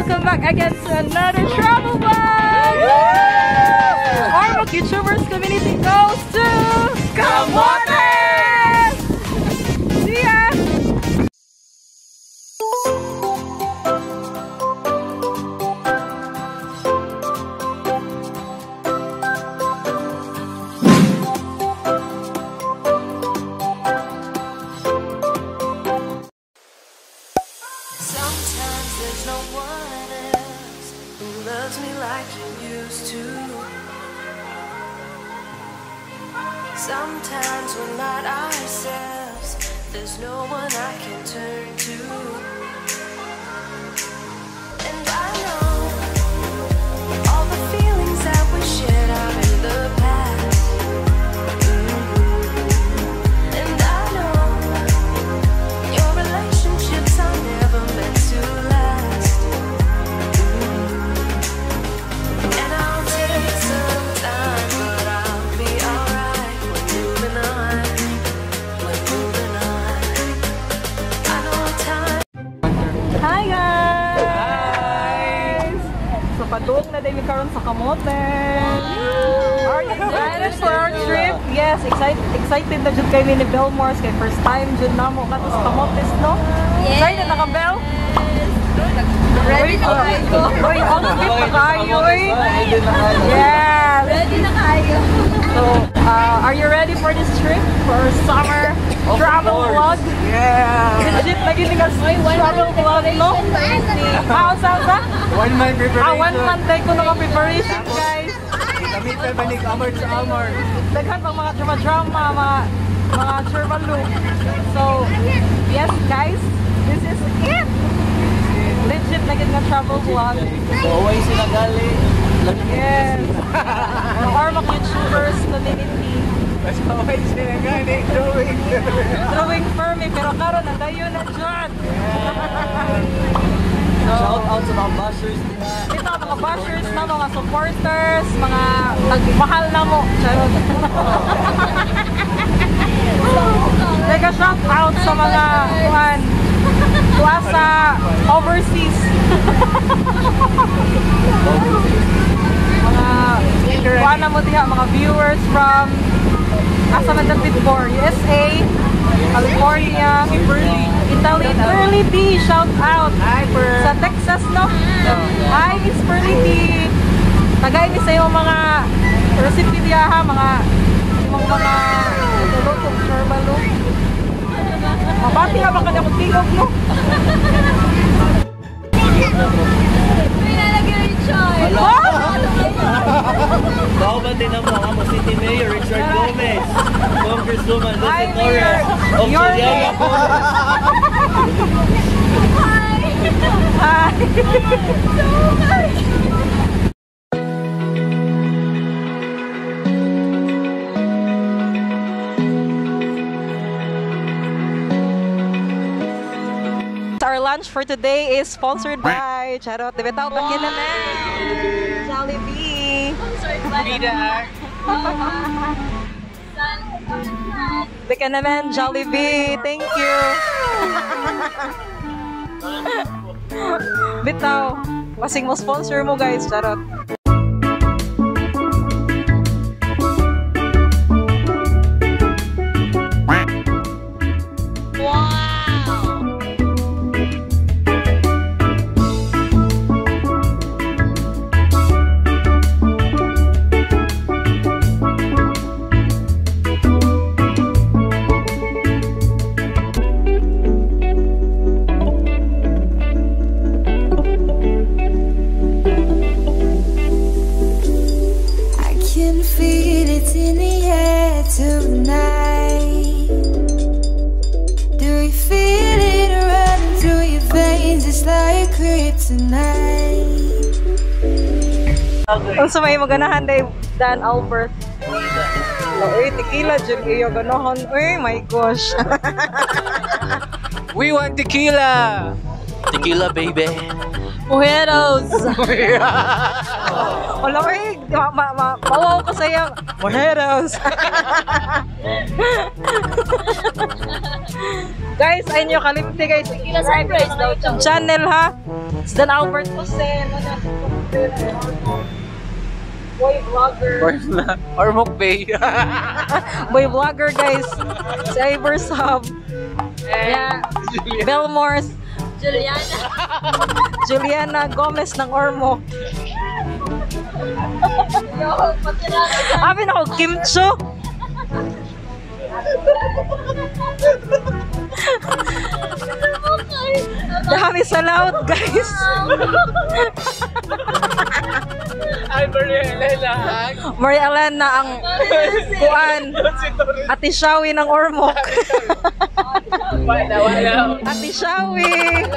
welcome back again to another travel vlog! Ormoc Youtubers community goes to Camotes! See ya! Sometimes there's no one else who loves me like you used to. Sometimes we're not ourselves, there's no one I can turn to. And I know all the feelings that we shared out in the past. And I know your relationships are never meant to last. And I'll take some time, but I'll be alright. We're moving on. We're moving on. I know time. Hi guys! So padung na din karon sa Camotes. Are you excited for our trip? Yes, excited na jud kay ni Heyitsbellemorz kay first time jud namo kato sa Camotes, no? Yes. Excited na ka, Bel? Ready na kayo. Oy, all of it na kayo, oy. Yes. Ready na kayo. So, are you ready for this trip? For our summer travel vlog? Yeah. Legit lagi ni guys travel vlog, no? Sa? 1 month preparation. 1 month tayo ko na preparation, guys. Kami pa ba ni Amor sa Amor? Daghan pang mga drama, mga churbaloo. So, yes guys, this is it. Legit lagi nga travel vlog. Away sila gali. Yes. The Ormoc Youtubers community. Mas away sila gali. Drawing for me, pero karon na dayo na dyan. Shout out sa mga bashers. Ito mga bashers na, mga supporters, mga nagmahal na mo. Charot. Mega shout out sa mga tuasa overseas. Mga mo diha, mga viewers from asa man dapit for USA, California, Italy, Pearly D, shout out. Sa Texas, no? Hi, Miss Pearly D. Tagay ni sa iyong mga recipe diha, mga lutong churbaloo. Mabati nga ba ka na tigog, no? May nalagyan rin siya. Baubati na mo ang City Mayor Richard Gomez, Congresswoman Hi, Lucy Torres, Auxiliary po. Hi! Our lunch for today is sponsored by Charot. Debetaw pa kina na. Jollibee. Beka naman Jollibee. Thank you. Bitaw. Kasing mo sponsor mo guys, Charot. Kung sa may maganahan day Dan Albert. Uy, tequila dyan kayo ganahan. Uy, my gosh. We want tequila! Tequila, baby. Mujeros! Wala ko eh, mawaw ko sa'yo. Mujeros! Guys, ayun yung kalimti guys. Surprise daw, chong. Channel ha. It's Dan Albert Jose. Boy vlogger. Ormoc Bay. Boy vlogger guys. Si Iburz Hub. Yeah. Belmorz. Juliana Gomez ng Ormoc. Abin ako, Kimcho. Dami sa laut, guys. Ay, Maria Elena. Maria Elena ang kuan. Ate Shawi ng Ormoc. Wala. Ate Shawi.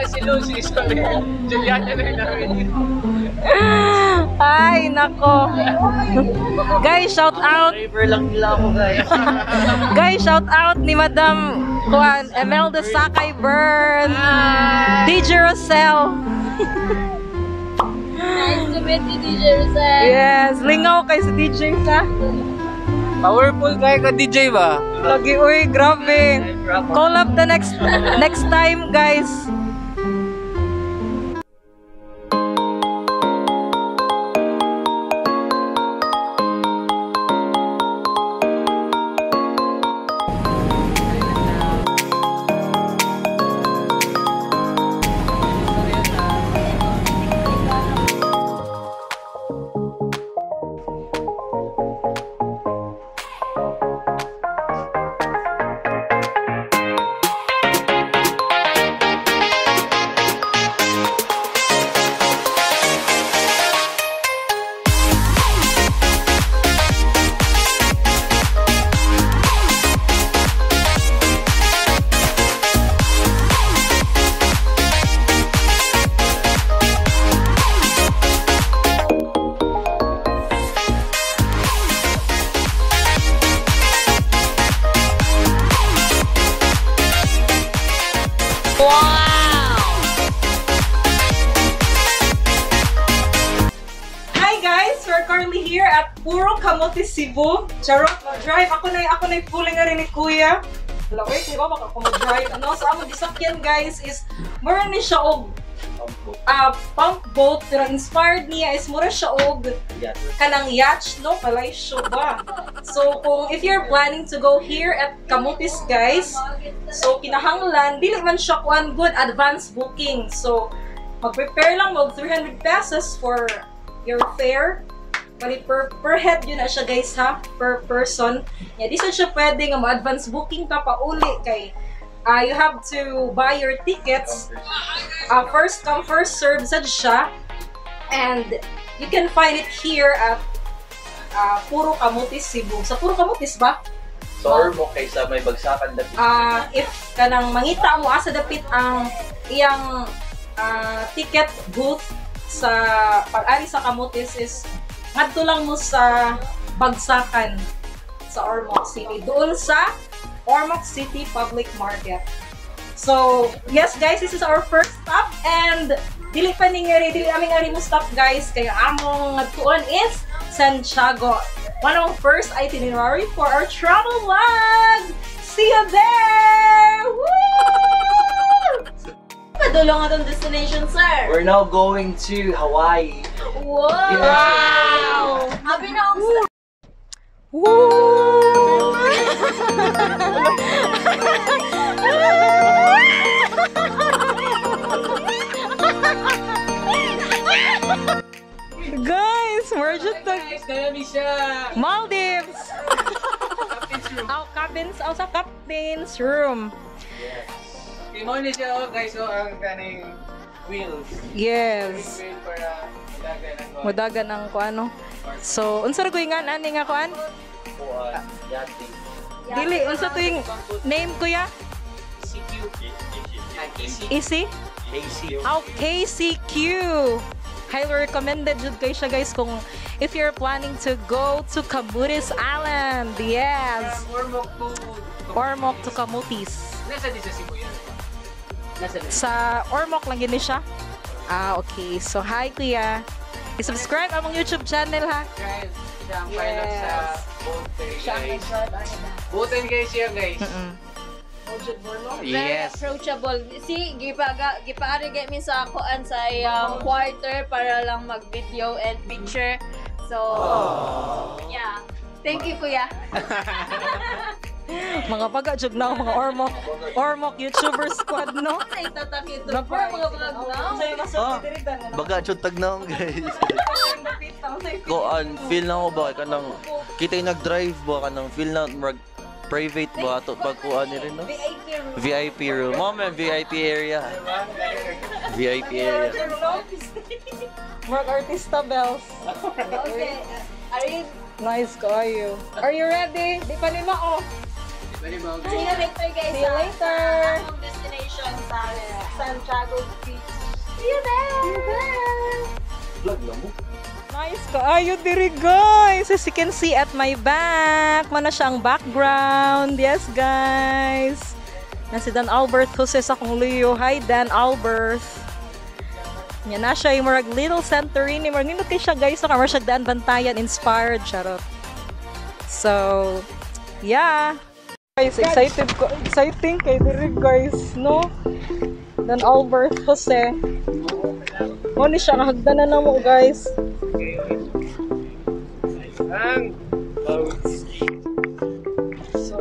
Si Lucy, sorry. Juliana na namin. Ay, nako. Guys, shout out. Driver lang nila ako, guys. Guys, shout out ni Madam Kuan, Imelda Sakay Burn. DJ Rosel. Nice to meet you, DJ Rosel. Yes, lingaw kay si DJ ka. Powerful kayo ka DJ ba? Lagi, uy, grabe. Collab the next time, guys. Currently here at Puro Camotes, Cebu. Charot, mag-drive. Ako na pulling nga rin ni Kuya. Wala, wait, di ba? Baka ako mag-drive. Ano, sa among disakyan, guys, is mura ni siya og pump boat, pero inspired niya is mura siya og kanang yacht, no? Palay siya ba? So, if you're planning to go here at Camotes, guys, so kinahanglan, dili man siya kuan good advance booking. So, mag-prepare lang mag 300 pesos for your fare. Bali per head yun na siya guys ha, per person. Yeah, di siya pwede nga ma-advance booking ka pa uli kay you have to buy your tickets. First come first serve sad siya. And you can find it here at Puro Camotes, Cebu. Sa Puro Camotes ba? Sa Ormoc kaysa may Bagsakan dapit. If kanang mangita mo asa dapit ang iyang ticket booth sa pag-ari sa Camotes is ngadto lang mo sa Bagsakan sa Ormoc City. Doon sa Ormoc City Public Market. So, yes guys, this is our first stop and dili pa ningari, dili aming ari mo stop guys. Kaya among ngadtuon is Santiago. One of our first itinerary for our travel vlog. See you there! Woo! Padulong atong destination, sir. We're now going to Hawaii. Wow! Happy na akong Woo! Guys, we're just Maldives. Cabins, sa captain's room. Imo ni siya guys, so ang kaning wheels. Yes. Wheel para Mudagan ang kuano. So, unsa ra guingan ani nga kuan? Yati. Dili unsa to yung name kuya? Easy? KCQ. Highly recommended jud kay siya guys kung if you're planning to go to Camotes Island. Yes. Ormoc to Camotes. Nasa di sa Cebu yan. Sa Ormoc lang gini siya. Ah, okay. So, hi, kuya. I-subscribe among YouTube channel, ha? Guys, siya ang pilot sa boat guys. Boatin guys siya guys. Yes. Approachable. Si gipaari mi sa kuan sa quarter para lang mag-video and picture. So, yeah. Thank you, kuya. Mga pagka-jog na mga Ormoc Youtubers Squad, no? Ay, tatakito po mga vlog. Baga chud tagnaon guys. Ko an feel na ko ba kanang kita yung nag-drive ba kanang feel na private ba ato pagkuan ni rin no? VIP room. Mom, VIP area. VIP area. Mark Artista Bells. Okay. Nice kayo. Are you ready? Di pa ni Mao. See you later, guys. See you later. Ang destination sa Santiago Beach. See you there. Nice kaayo diri guys. As you can see at my back, mana siya ang background. Yes guys. Na si Dan Albert Jose sa kong Leo. Hi Dan Albert. Yan na siya yung marag little Santorini. Marag nindot kay siya guys. So kamar siya daan bantayan. Inspired. Charot. So, yeah. Guys, exciting kay diri guys, no? Dan Albert Jose. Mo ni siya kahagdanan na mo guys. So,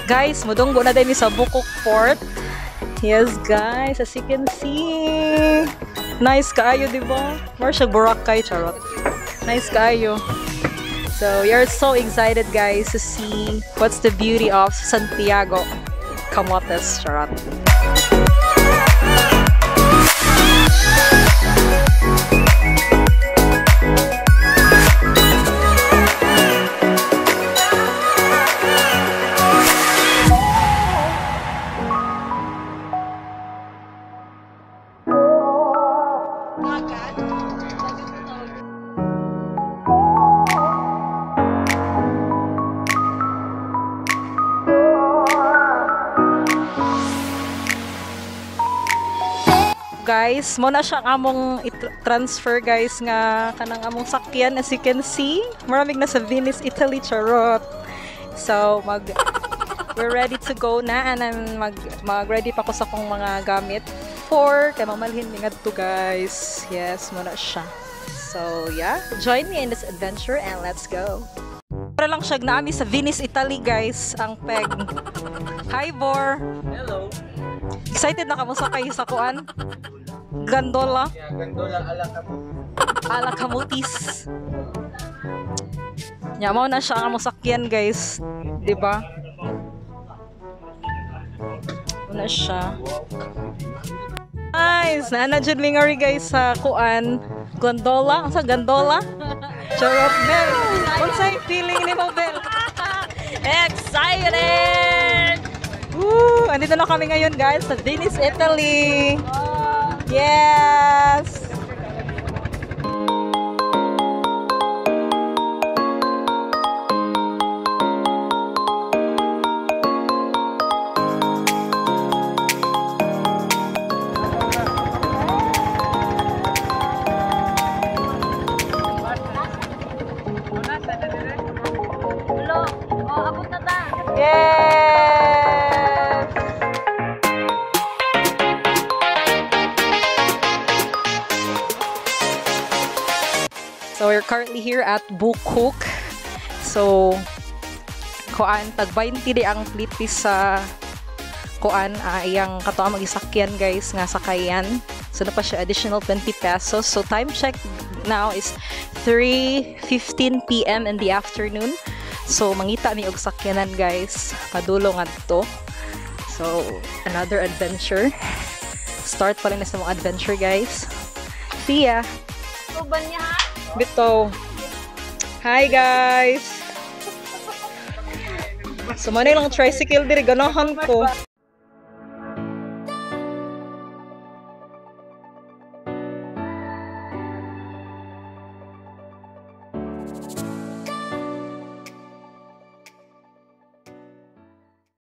guys, mudunggo na din sa Bukok Port. Yes guys, as you can see. Nice kaayo, di ba? More siya Boracay, charot. Nice kaayo. So, we are so excited guys to see what's the beauty of Santiago Camotes, charot. Guys, mo na siyang among i-transfer guys nga kanang among sakyan as you can see. Maraming na sa Venice, Italy, charot. So, we're ready to go na and mag-ready pa ko sa kong mga gamit for kay mamalhin ni ngadto guys. Yes, mo na siya. So, yeah, join me in this adventure and let's go. Para lang siya naami sa Venice, Italy guys, ang peg. Hi, Bor. Hello. Excited na ka mo sakay sa kuan? Gondola. Yeah, gondola Ala Camotes. Mo na siya ang musakyan guys, 'di ba? Una siya. Nice. Naana jud mi ngari guys sa kuan, gondola, sa gondola. Charot Bel. Unsay feeling ni mo Bel? Excited! Woo! Andito na kami ngayon guys sa Venice, Italy. Yes! Abot na ta. Yes! So we're currently here at Bukuk. So kuan tag 20 di ang fleet sa kuan iyang katuang magisakyan guys nga sakayan. So na pa siya additional 20 pesos. So time check now is 3:15 PM in the afternoon. So mangita ni og sakyanan guys. Padulong adto. So another adventure. Start pa rin na sa mga adventure guys. See ya. Uban niya ha? Bito. Hi guys. So man lang tricycle diri ganahan ko.